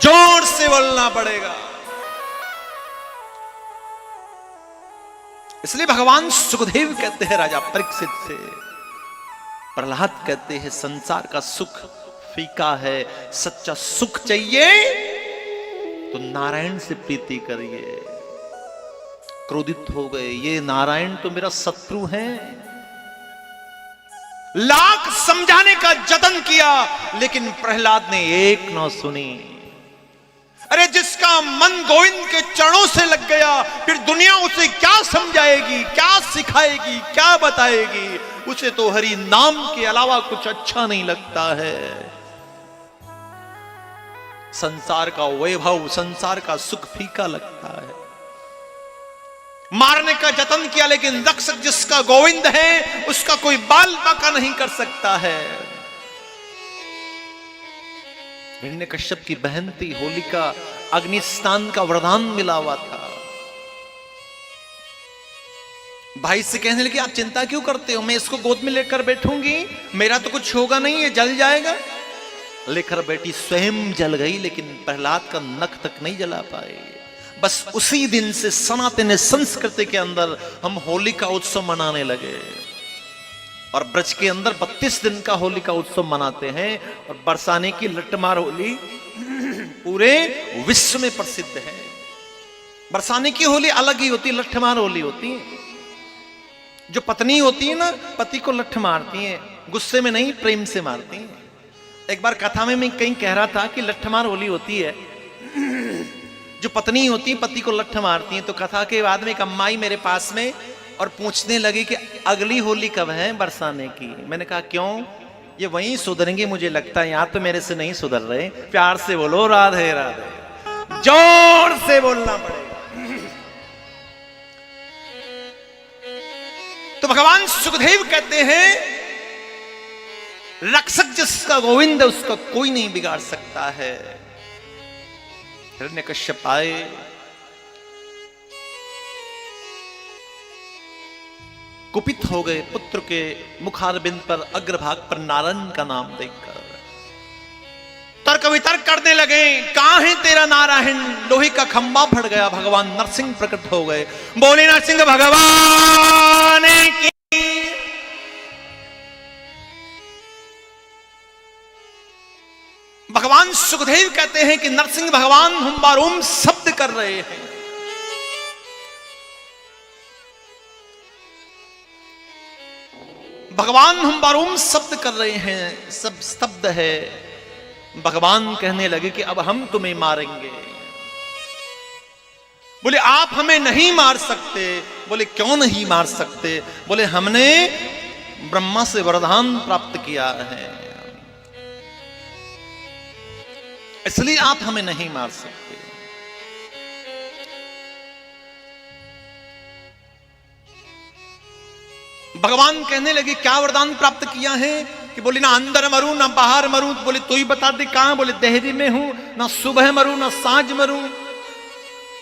जोर से बोलना पड़ेगा। इसलिए भगवान सुखदेव कहते हैं राजा परीक्षित से, प्रहलाद कहते हैं संसार का सुख फीका है, सच्चा सुख चाहिए तो नारायण से प्रीति करिए। क्रोधित हो गए, ये नारायण तो मेरा शत्रु है। लाख समझाने का जतन किया लेकिन प्रहलाद ने एक न सुनी। अरे जिसका मन गोविंद के चरणों से लग गया, फिर दुनिया उसे क्या समझाएगी, क्या सिखाएगी, क्या बताएगी? उसे तो हरि नाम के अलावा कुछ अच्छा नहीं लगता है। संसार का वैभव, संसार का सुख फीका लगता है। मारने का जतन किया लेकिन रक्षक जिसका गोविंद है उसका कोई बाल बाका नहीं कर सकता है। हिरण्यकश्यप की बहन थी होलिका, अग्निस्नान का वरदान मिला हुआ था। भाई से कहने लगी आप चिंता क्यों करते हो, मैं इसको गोद में लेकर बैठूंगी, मेरा तो कुछ होगा नहीं, ये जल जाएगा। लेकर बेटी स्वयं जल गई लेकिन प्रहलाद का नख तक नहीं जला पाए। बस उसी दिन से सनातन संस्कृति के अंदर हम होली का उत्सव मनाने लगे और ब्रज के अंदर 32 दिन का होली का उत्सव मनाते हैं। और बरसाने की लट्ठमार होली पूरे विश्व में प्रसिद्ध है। बरसाने की होली अलग ही होती है, लट्ठमार होली होती है। जो पत्नी होती है ना, पति को लट्ठ मारती है, गुस्से में नहीं प्रेम से मारती है। एक बार कथा में मैं कहीं कह रहा था कि लट्ठमार होली होती है, जो पत्नी होती है पति को लट्ठ मारती है। तो कथा के बाद में एक अम्माई मेरे पास में और पूछने लगी कि अगली होली कब है बरसाने की। मैंने कहा क्यों, ये वहीं सुधरेंगे मुझे लगता है, यहां तो मेरे से नहीं सुधर रहे। प्यार से बोलो राधे राधे, जोर से बोलना पड़ेगा। तो भगवान सुखदेव कहते हैं रक्षक जिसका गोविंद है उसका कोई नहीं बिगाड़ सकता है। हिरण्यकश्यप आए, कुपित हो गए पुत्र के मुखारबिंद पर अग्रभाग पर नारायण का नाम देखकर। तर्क वितर्क करने लगे, कहां है तेरा नारायण? लोहे का खंबा फट गया, भगवान नरसिंह प्रकट हो गए। बोले नरसिंह भगवान की। भगवान सुखदेव कहते हैं कि नरसिंह भगवान हुम्बारोम शब्द कर रहे हैं। भगवान हुम्बारोम शब्द कर रहे हैं, सब स्तब्ध है। भगवान कहने लगे कि अब हम तुम्हें मारेंगे। बोले आप हमें नहीं मार सकते। बोले क्यों नहीं मार सकते? बोले हमने ब्रह्मा से वरदान प्राप्त किया है, इसलिए आप हमें नहीं मार सकते। भगवान कहने लगे क्या वरदान प्राप्त किया है? कि बोले ना अंदर मरूं ना बाहर मरूं। बोले तू ही बता दे कहां? बोले देहरी में हूं, ना सुबह मरूं ना सांझ मरूं।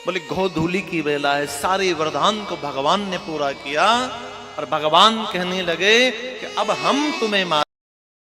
बोले गोधूली की बेला है। सारे वरदान को भगवान ने पूरा किया और भगवान कहने लगे कि अब हम तुम्हें मार